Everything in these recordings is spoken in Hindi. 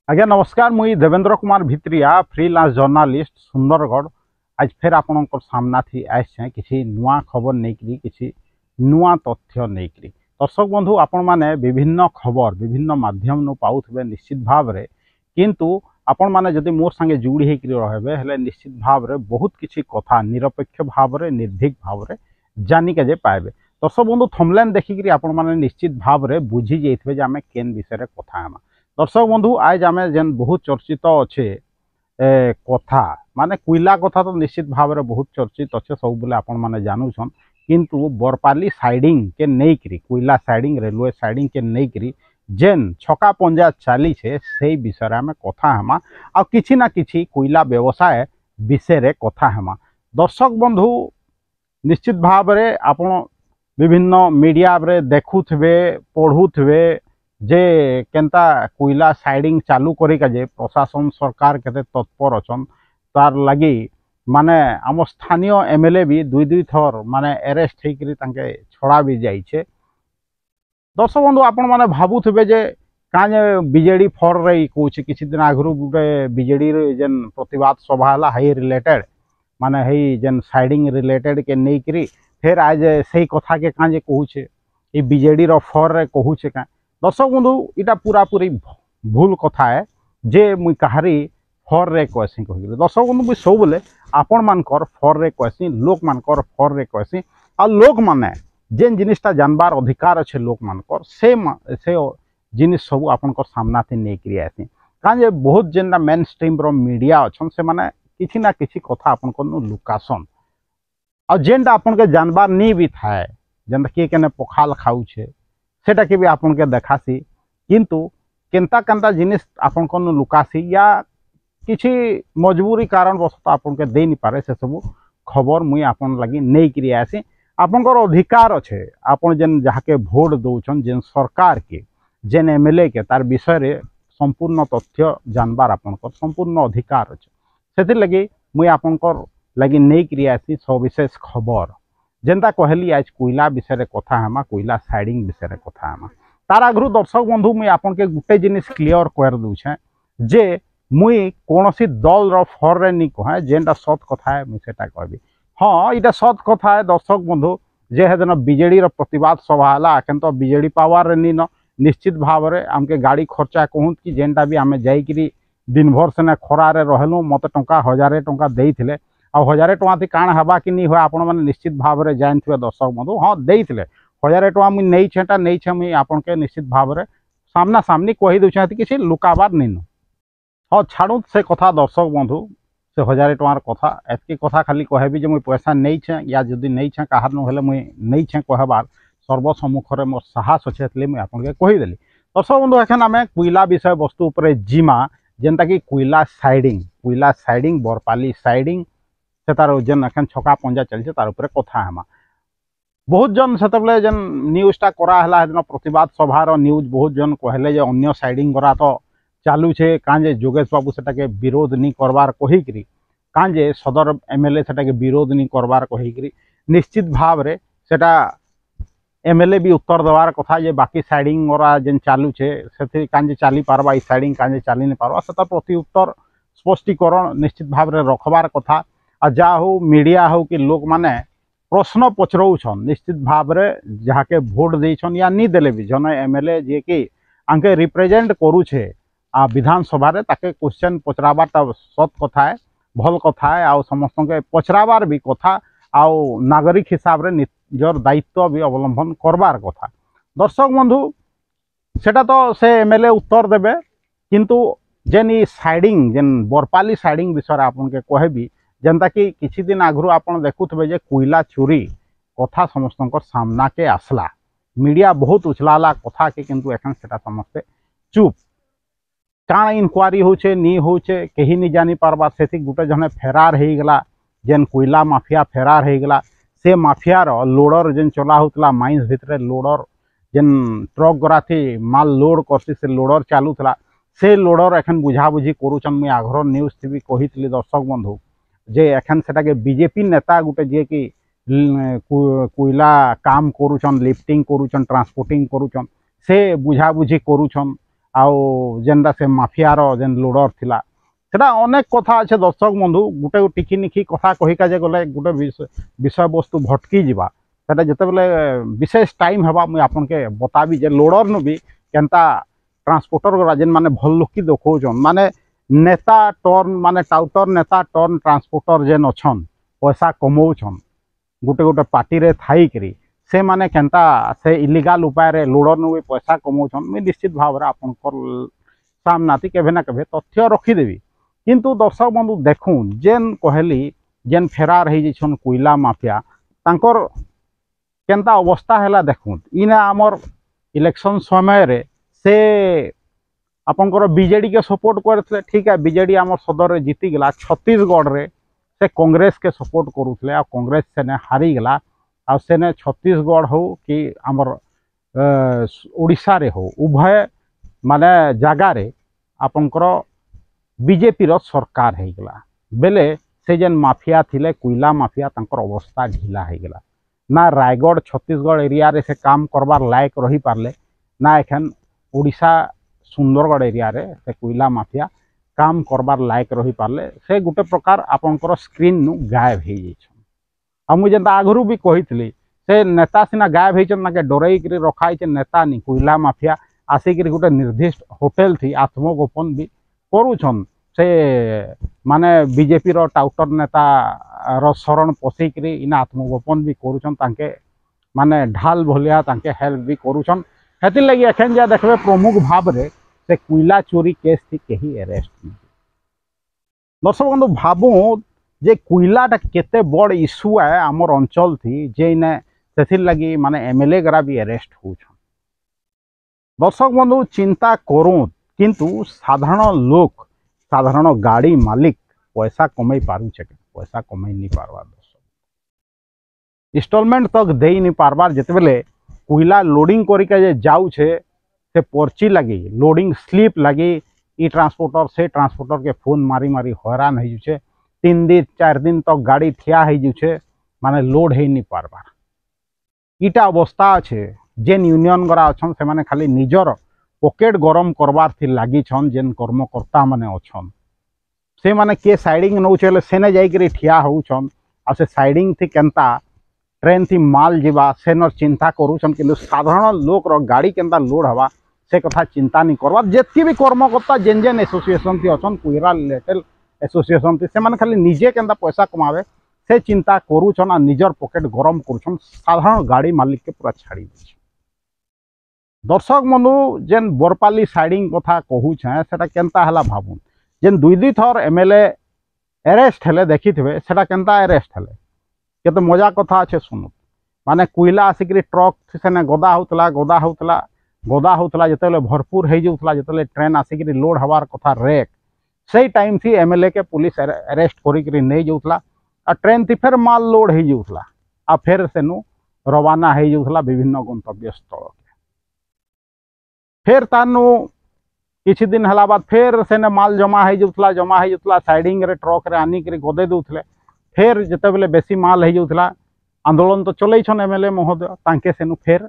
आज्ञा नमस्कार मुई देवेंद्र कुमार भित्रिया फ्रीलांस जर्नालिस्ट सुंदरगढ़ आज फिर आपण सामना थी आसे किसी नुआ खबर नहीं किसी नुआ तथ्य नहीं दर्शक बंधु आपण माने विभिन्न खबर विभिन्न माध्यम नु पाउथबे निश्चित भाव रे किंतु आपण माने जदि मोर संगे जुड़ी होकर रहबे हेले निश्चित भाव रे बहुत किसी कथा निरपेक्ष भाव रे निर्भीक भाव रे जानी के जे पाइबे। दर्शक बंधु थंबनेल देखिकरी आपण माने निश्चित भाव रे बुझी जाइथबे जे आमे केन विषय रे कथा हमा। दर्शक बंधु आज आम जेन बहुत चर्चित अच्छे कथा माने कोयला कथा तो निश्चित भाव में बहुत चर्चित अच्छे सब बोले आपण मैंने जानून किंतु बरपाली साइडिंग के नहींकरी कोयला साइडिंग रेलवे साइडिंग के नहींकरी जेन छका पंजा चली से विषय आम कथा हमा आ किछि ना किछि कोयला व्यवसाय विषय रे कथा हमा। दर्शक बंधु निश्चित भाव में आपण विभिन्न मीडिया रे देखुथबे पढ़ुथबे जे केंता कोयला साइडिंग चालू करिका जे प्रशासन सरकार केते तत्पर अछन तार लगी माने आम स्थानीय एमएलए भी दुई दुई थर माने अरेस्ट होकर तांके छड़ा भी जाइछे। दर्शक बंधु आपण माने भाबुथबे जे काजे बीजेडी फॉर रे कोछ किछि दिन आगरु गुटे बीजेडी रे जेन प्रतिवाद सभा हला हाई रिलेटेड माने हई जेन साइडिंग रिलेटेड के नै करी फिर आज सही कथा के काजे कहूछे ई बीजेडी रो फॉर रे कहूछे का। दर्शक बंधु इटा पूरा पूरी भूल कथा है जे मुई कहारी फर रे कहसी कह। दर्शक बंधु मुई सब बोले आपण मानकर फर रे कहसी लोक मानकर फर रे कहसी आ लोक माने जेन जिनिसटा जानबार अधिकार अच्छे लोक मानकर से जिनिस सब आपनकर सामना थी नहीं करी आसी काजे बहुत जेनटा मेन स्ट्रीम रो मीडिया अच्छन से माने किछि ना किछि कथा आपनकर लुकासन आ जेनटा आपन के जानबार नहीं भी थाए जेनटा किए केने पखाल खाउछे सेटा के भी आपन के देखासी किंतु केंता केंता जिनिस आपन को लुकासी या किसी मजबूरी कारण वस्तु आपन के दे नहीं पारे से सब खबर मुई आपन लगी नहीं करी आसी। आपनकर अधिकार अच्छे आपन जेन जहाँ भोट दौन जेन सरकार के जेन एमएलए के तार विषय रे संपूर्ण तथ्य जानबार आपनकर संपूर्ण अधिकार अच्छे से लगी मुई आपनकर लगी नहीं करी आसी सविशेष खबर जेनता कहली आज कोयला विषय कथा हमा कोयला साइडिंग विषय कथा हमा। तार आगु दर्शक बंधु मुई आपन के गुटे जिनिस क्लियर कर दूछे जे मुई कौनसी दल रो फर रे नहीं कहे जेनटा सत कथा है मुई सेटा कहबी। हाँ इटा सत कथा है दर्शक बंधु जे हेदन बीजेडी रो प्रतिवाद सभा हला एखन तो बीजेडी पावर रे नी न निश्चित भाव रे हमके गाड़ी खर्चा कहूँ कि जेनटा भी आमे जाइकरी दिन भर सेने खरा रे रहलु मते टंका 1000 टंका देइथिले आ 1000 टंका थी काण हवा कि नहीं हुआ आपण मैंने निश्चित भाव में जानते दर्शक बंधु हाँ देते 1000 टंका मुझे नहीं छेटा नहीं छे मुझे आपन के निश्चित भाव में सामना सामनी कही दूचे किसी लुकाबार नहीं हाँ छाड़ू से कथा दर्शक बंधु से 1000 टंकार कथा एतकी कथा खाली कहबी जो मुझे पैसा नहीं छे या जदि नहीं छे कहार नुले मुझे नहीं छे कहबार सर्वसम्मुखें मोर साहस अच्छे इसलिए मुझे आपन के कहीदेली। दर्शक बंधु एखन आम कोयला विषय वस्तु उपर जिमा जेनटा कि कोयला साइडिंग बरपाली साइडिंग से तार जेन एखन छका पंजा चलছে तार ऊपर कथा हमा। बहुत जन से जेन न्यूज़टा कराला दिन प्रतिवाद सभार न्यूज बहुत जन कहले जे अन्य साइडिंग करा तो चालू छे काजे जोगेश बाबू सेटा के विरोध नहीं करबार कहीकरी काजे सदर एमएलए सेटा के विरोध नहीं करबार कहीकरी निश्चित भाव रे सेटा एमएलए भी उत्तर देवार कथा जे बाकी साइडिंग करा जेन चालू छे से काजे चली पारबा ई साइडिंग काजे चली नहीं पारबा सेटा प्रति उत्तर स्पष्टीकरण निश्चित भाव रे रखबार कथा आ जा हो मीडिया हो कि लोक माने प्रश्न पचरौछन निश्चित भाव रे जहाँ के भोट देछन या नहीं देले भी जन एमएलए जे कि आंके रिप्रेजेंट करूछे आ विधानसभा रे ताके क्वेश्चन पचराबाटा सत कथा है भल कथा है आ समस्त के पचराबार भी कथा आ नागरिक हिसाब रे निजर दायित्व भी अवलंबन करबार कथा। दर्शक बंधु सेटा तो से एमएलए उत्तर देबे किंतु जेन ई साइडिंग जेन बरपाली साइडिंग विषय आपन के कहबी जेनता कि किछि दिन आगु आपन देखुथबे जे कोयला चोरी कथा समस्त सामना के आसला मीडिया बहुत उछलाला कथा के किंतु एखन सेटा समस्ते चुप काण इनक्वारी होचे नी होचे कहीं नहीं जानी पारबा से गुटे जने फेरार हो गला जेन कोयला माफिया फेरार हो गला से माफियार लोडर जेन चला होतला माइंस भितरे लोडर जेन ट्रक गरा थी माल लोड करसी से लोडर चालू थला से लोडर एखन बुझाबुझी करूछन मुई आघर न्यूज टीवी कहितली दर्शक बंधु जे एखन सेटा के बीजेपी नेता गुटे जे कि कोयला काम करूछन लिफ्टिंग करूछन ट्रांसपोर्टिंग करूछन से बुझाबुझी करूछन आउ जेनटा से माफियार जेन लोडर थिला सेटा अनेक कथा अच्छे दर्शक बंधु गोटे टिकी निखी कथा कहिका जे गले गोटे विषय वस्तु भटकी जावा सेटा जितेबले विशेष टाइम हेबा मुझे आपन के बताबी जे लोडर नु भी केनता ट्रांसपोर्टर गरा जेन माने भल लुकी देखौछन माने नेता टर्न माने टाउटर नेता टर्न ट्रांसपोर्टर जेन अछन पैसा कमौछन गोटे गोटे पार्टी रे थाई करी से माने केनता से इलीगल उपाय रे लोडर नु भी पैसा कमौछन मैं निश्चित भाव रे आपन सामना थी केभे ना केभे तथ्य रखीदेवी किंतु दर्शक बंधु देखूँ जेन कहली जेन फेरार हो जाइछन कोयला माफिया तांकर केनता अवस्था है देखूँ इना आमर इलेक्शन समय रे से आपनकर बीजेडी के सपोर्ट करते ठीक है बीजेडी आम सदर रे जीती गला छत्तीसगढ़ रे से कांग्रेस के सपोर्ट करुले आ कांग्रेस सेने हारीगला आ सेने छत्तीसगढ़ हो कि आमर ओडिशा रे हो उभय माने जगार आपनकर बीजेपी रो सरकार हो गला बेले से जेन माफिया थिले कोयला माफिया तांकर अवस्था ढिला हो गला ना रायगढ़ छत्तीसगढ़ एरिया रे से काम करबार लायक रही पारले ना एखन ओडिशा सुंदरगढ़ एरिया रे से कोयला माफिया काम करबार लायक रही पारले से गोटे प्रकार आपनकर स्क्रीन नु गायब हो जाइछन आ मु जेंता आगरू भी कहितली से नेता सिना गायब होइछन ना के डरई करी रखाई छ नेता नी कोयला माफिया आसिक गोटे निर्दिष्ट होटेल थी आत्मगोपन भी करुछन से माने बीजेपी रो टाउटर नेता रो शरण पशिकरी इना आत्मगोपन भी करुछन तांके माने ढाल भलिया तांके हेल्प भी करुछन हेति लगी एखन जा देखबे प्रमुख भाव रे से कोयला चोरी केस थी कहीं अरेस्ट नहीं दर्शक बंधु भावु जे कोयलाटा केते बड़ इश्यू है आमर अंचल थी जे ने सेथिर लगी माने एमएलए गरा भी अरेस्ट होछन दर्शक बंधु चिंता करूँ किंतु साधारण लोक साधारण गाड़ी मालिक पैसा कमाई पारुछे पैसा कमाई नहीं पारबार दर्शक इंस्टॉलमेंट तक दे नहीं पारबार जितेबले कोयला लोडिंग करके जे जाऊे से पर्ची लगी लोडिंग स्लिप लगी ई ट्रांसपोर्टर से ट्रांसपोर्टर के फोन मारी मारी हैरान हो 3 दिन 4 दिन तक गाड़ी ठिया हो माने लोड हो नहीं पारबार इटा अवस्था अच्छे जेन यूनियन गरा अच्छन से माने खाली निजर पॉकेट गरम करबार थी लगी छन जेन कर्मकर्ता माने अच्छन से माने के साइडिंग नौचे सेने जाइकरी ठिया होछन आ से साइडिंग थी केनता ट्रेन थी माल जीवा सेनर चिंता करूछन किंतु साधारण लोक रो गाड़ी केनता लोड हवा से कथा चिंता नहीं करवा जेतकी भी कर्मकर्ता जेन जेन एसोसिएशन थी अच्छन कोयला रिलेटेड एसोसिएशन थी से माने खाली निजे केनता पैसा कमावे से चिंता करूछन आ निजर पॉकेट गरम करूछन साधारण गाड़ी मालिक के पूरा छाड़ी दे दर्शक बंधु जेन बोरपाली साइडिंग कथा कहूछे सेटा केनता हला भाबुन जेन 2 थर एमएलए अरेस्ट हेले देखी थे सेटा केनता अरेस्ट हेले केते मजा कथा अच्छे शुणु माने कोयला आसिक ट्रक सेने गदा होतला जिते भरपूर हो जाऊला जिते ट्रेन आसिक लोड हबार कथा रेक से टाइम थी एमएलए के पुलिस अरेस्ट करी नहीं जाऊला आ ट्रेन थी फिर माल लोड हो जाऊला आ फिर सेनु रवाना हो जाऊला विभिन्न गंतव्य स्थल फिर तानु किछि दिन हला बाद फिर सेने माल जमा हो जाऊला साइडिंग रे ट्रक रे आनी करी गदे दूथले फिर जिते बेले बेसी माल हो जाऊला आंदोलन तो चलैछन एमएलए महोदय तांके सेनु फिर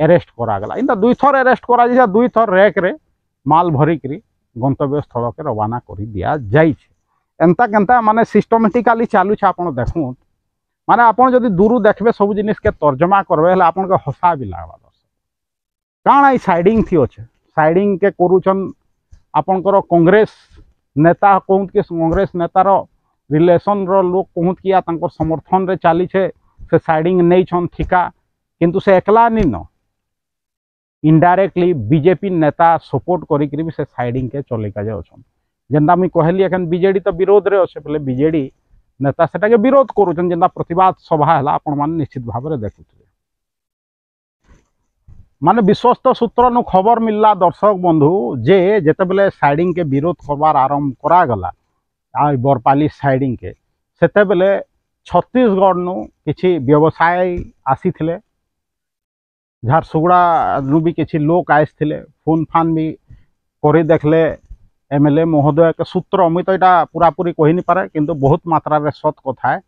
अरेस्ट करागला इनता 2 थर अरेस्ट करा 2 थर रेक रे माल भरी करी गंतव्य स्थल के रवाना करी दिया जाइछे एंता केंता माने सिस्टमेटिकली चालू छे आपण देखु माने आपण जदि दूर देखबे सब जिनिस के तर्जमा करबे हले आपण के हसा भी लागबा दर्शक काना ई साइडिंग थी अच्छे साइडिंग के करूछन आपनकर कांग्रेस नेता कहूत के कांग्रेस नेतार रिलेशन रो लोग कहूत किया तांकर समर्थन रे चाली छे से साइडिंग नहीं छन ठिका किंतु से एकला नहीं न इनडायरेक्टली बीजेपी नेता सपोर्ट करी भी से साइडिंग के चले का जाए जेनता मुई कहली एखन बीजेडी तो विरोध रे अच्छे बोले बीजेडी नेता सेटा के विरोध करूछन जेनता प्रतिवाद सभा हला आपण माने निश्चित भाव रे देखुथिबे माने विश्वस्त सूत्र नु खबर मिलला दर्शक बंधु जे जेते बेले साइडिंग के विरोध करबार आरंभ करा गला आ बोरपाली साइडिंग के सेते बेले छत्तीसगढ़ नु किछि व्यवसाय आसीथिले झारसुगुड़ा नु भी किछि लोक आइथिले फोन फान भी करी देखले एमएलए महोदय के सूत्र मुई तो यहाँ पूरा पूरी कही नहीं पारे किंतु बहुत मात्रा रे सत कथा है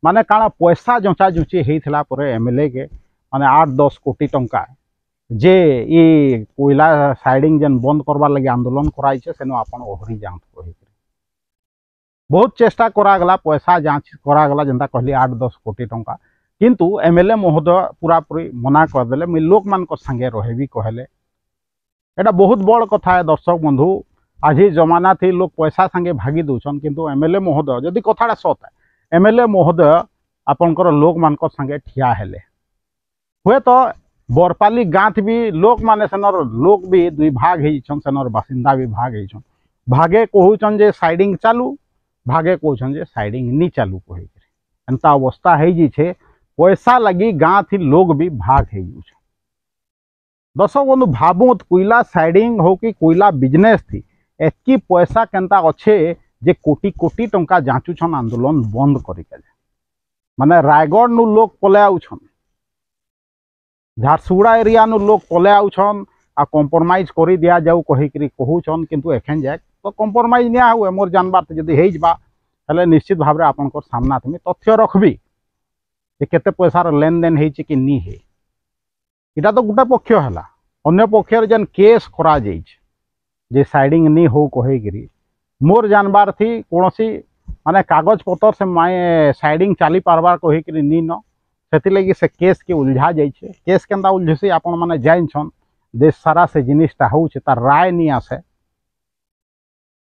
माने काना पैसा जचा जुची होता एमएलए के माने 8-10 कोटी टंका जे ये कोयला साइडिंग जेन बंद करवार लगे आंदोलन कराई सेनु आपन ओहरी जांच कहि बहुत चेष्टा करागला पैसा जांच करागला जेनता कहली 8-10 कोटी टंका किंतु एमएलए महोदय पूरा पूरी मना करदेले मुई लोक मान संगे रहेबी कहले एटा बहुत बड़ कथा है दर्शक बंधु आज ही जमाना थी लोग पैसा संगे भागी दौन किंतु एमएलए महोदय जदि कथाटा सत है एमएलए महोदय आपनकर लोक मान संगे ठिया हेले हुए तो बरपाली गाँथ भी लोक माने सेनर लोक भी दुई भाग होइछन सेनर बासिंदा भी भाग होइछन भागे कहउछन जे साइडिंग चालू भागे कहउछन जे साइडिंग नी चालू कहि एंता अवस्था है जी छे पैसा लगी गाँथ ही लोग भी भाग है दर्शक बंधु भावुत कोयला साइडिंग हो कि कोयला बिजनेस थी एतकी पैसा केनता अच्छे जे कोटी कोटी टंका जाचुछन आंदोलन बंद करिके माने रायगढ़ नु लोग पले आउछन झारसुगुड़ा एरिया नु लोग पले आउछन आ कॉम्प्रोमाइज करि दिया जाऊ कहिकरी कहउछन किंतु एखन जाय तो कॉम्प्रोमाइज निया हुए मोर जानबार तो जदि हेइ जबा हले निश्चित भाव रे आपनकर सामना थमी तथ्य रखबी जे केते पैसार लेन देन हेइ कि नी हे इटा तो गोटे पक्ष है अन्य पक्षर जेन केस करा जे साइडिंग नी हो कहिकरी मोर जानबार थी कौनसी माने कागज पतर से माए साइडिंग चली पारबार कहिकरी नी न से लगी से केस के उलझा जाइए केस केनता उलझसी आपण माने जानछन देश सारा से जिनिसटा होउछे तार राय नी आसे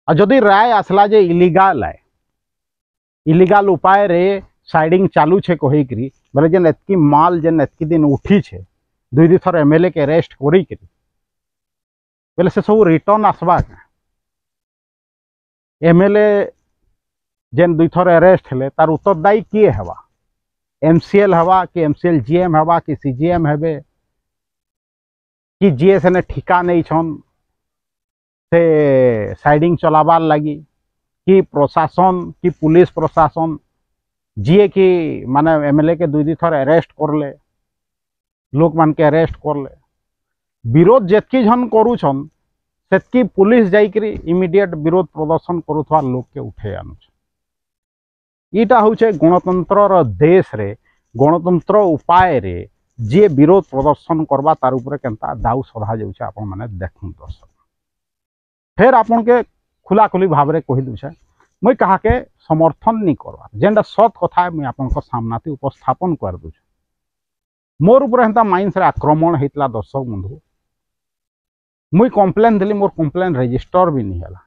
आ जदि राय आसला जे इलीगल है इलीगल उपाय रे साइडिंग चालू छे कहिकरी बोले जेन एतकी माल जेन एतकी दिन उठी छे दुई दुई थर एमएलए के अरेस्ट करिकरी बोले से सब रिटर्न आसबा एमएलए जेन दुई थर अरेस्ट हेले तार उत्तरदायी किए हवा एमसीएल हवा कि एमसीएल जीएम हवा कि सीजीएम हेबे कि जीए से ठिका नहीं छन से साइडिंग चलाबार लगी कि प्रशासन कि पुलिस प्रशासन जीए कि माने एमएलए के दुई दुई थर अरेस्ट करले लोक मान के अरेस्ट करले विरोध जेतकी जन करूछन सेतकी पुलिस जाइकरी इमीडिएट विरोध प्रदर्शन करुथवा लोक के उठे आनुछ इटा होचे गणतंत्र देश रे गणतंत्र उपाय रे जे विरोध प्रदर्शन करबा तार ऊपर केनता दाऊ सधा जाउछे आपण माने देखुन दर्शक फिर आपन के खुला खुली भाव रे कहि दुछे मुई कहा के समर्थन नहीं करवा जेंडा सत कथा है मुई आपन को सामनाती उपस्थापन कर दुछे मोर ऊपर हेंता माइंस रे आक्रमण हेतला दर्शक बंधु मुई कंप्लेन देली मोर कंप्लेन रजिस्टर भी नहीं हला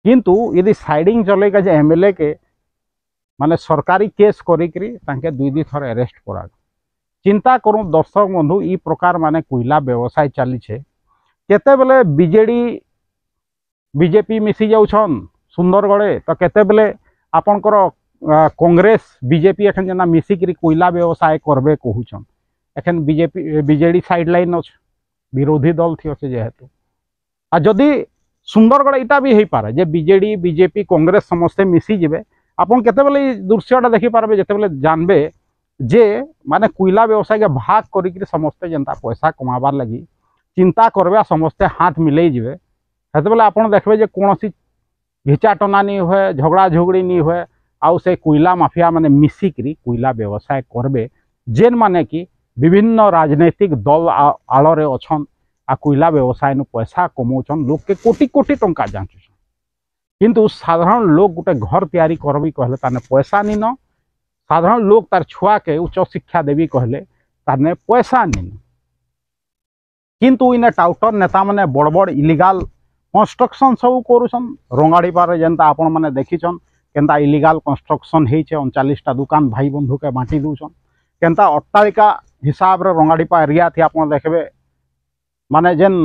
किंतु यदि साइडिंग चलेगा जे एमएलए के माने सरकारी केस करिकरी तांके दुई दुई थर अरेस्ट करा चिंता करूँ दर्शक बंधु ई प्रकार माने कोयला व्यवसाय चली छे केते बेले बीजेडी बीजेपी मिसी जाउछन सुंदरगढ़े तो केते बेले आपनकर कांग्रेस बीजेपी एखन जना मिसिकरी कोयला व्यवसाय करबे कहूछन एखन बीजेपी बीजेडी साइडलाइन अच्छे विरोधी दल थी अच्छे जेहेतु आ जदि सुंदरगढ़ इटा भी हो पारे जे बीजेडी बीजेपी कांग्रेस समस्ते मिसी जिबे आपन केते बेले दृश्यटा देखि पारबे जेते बेले जानबे जे माने कोयला व्यवसाय के भाग करिकरी समस्ते जनता पैसा कमाबार लगी चिंता करबे समस्ते हाथ मिलई जिबे हेते बेले आपन देखबे जे कोनोसी घिचाटना नहीं हुए झगड़ा झगड़ी नहीं हुए आउ से कोयला माफिया माने मिसिकरी कोयला व्यवसाय करबे जेन माने कि विभिन्न राजनैतिक दल आड़े अच्छन आ कोयला व्यवसाय नु पैसा कमौछन लोग के कोटी कोटी टंका जाचुछन किंतु साधारण लोग गोटे घर तैयारी करबी कहले ताने पैसा नी न साधारण लोग तार छुआ के उच्च शिक्षा देवी कहले ताने पैसा नी न किंतु इने टाउटर नेता माने बड़ बड़ इलीगल कंस्ट्रक्शन सब करूछन रंगाड़ी पारे जेनता आपण माने देखिछन केनता इलीगल कंस्ट्रक्शन हेइछे 39टा दुकान भाई बंधु के बांटी दूछन केनता अट्टालिका हिसाब रे रंगाड़ीपा एरिया थी आप देखबे माने जेन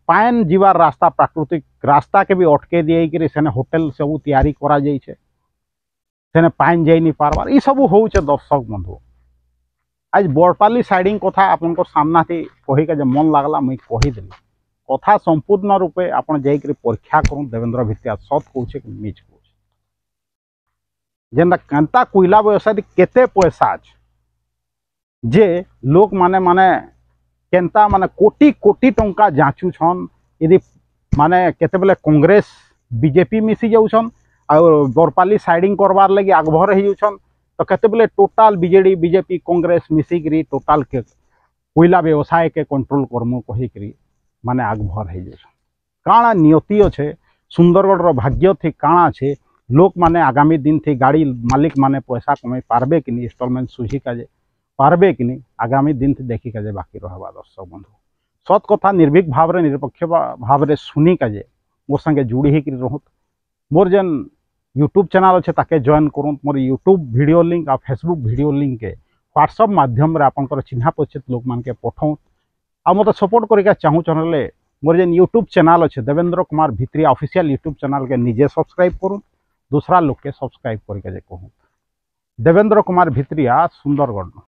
पान जीवार रास्ता प्राकृतिक रास्ता के भी अटके दिए सेने होटेल सब तैयारी करा जाइछे सेने पान जाई नहीं पारबार ई सब होउछे दर्शक बंधु आज बरपाली साइडिंग कथा आपन को सामना थी कही के जे मन लागला मुई कही देली कथा संपूर्ण रूपे आपन जाई करी परीक्षा करूँ देवेंद्र भितिया सत कहूछे कि मिछ कहूछे जेनता केनता कोयला व्यवसाय केते पैसा अछि जे लोक माने माने केनता माने कोटी कोटी टंका जाचुछन यदि माने केते बेले कांग्रेस बीजेपी मिसी जाउछन और बरपाली साइडिंग करबार लगी आगभर हो जाउछन तो केते बेले टोटल बीजेडी बीजेपी कांग्रेस मिसिकरी टोटल के कोयला व्यवसाय के कंट्रोल करमु कहीकि माने आगभर हो जाए काଣା नियति अच्छे सुंदरगढ़ भाग्य थी काଣା अच्छे लोक माने आगामी दिन थी गाड़ी मालिक माने पैसा कमे पारबे कि नहीं इंस्टॉलमेंट सुझी काजे पारबे कि नहीं आगामी दिन थी देखी काजे बाकी रहा दर्शक बंधु सत कथा निर्भीक भाव निरपेक्ष भाव में शुणी काजे मोर संगे जोड़ी होकर रोहत मोर जेन यूट्यूब चैनल अच्छे ताके जॉइन करूँ मोर यूट्यूब वीडियो लिंक आ फेसबुक वीडियो लिंक के व्हाट्सएप माध्यम रे आपनकर चिन्हा परिचित लोक मान के पठाऊँ आ मत सपोर्ट करके चाहूँ चैनल मोर जेन यूट्यूब चैनल अच्छे Devendra Kumar Bhitria official YouTube channel के निजे सब्सक्राइब करूँ दूसरा लोग के सब्सक्राइब करके कहूँ देवेंद्र कुमार भित्रिया सुंदरगढ़।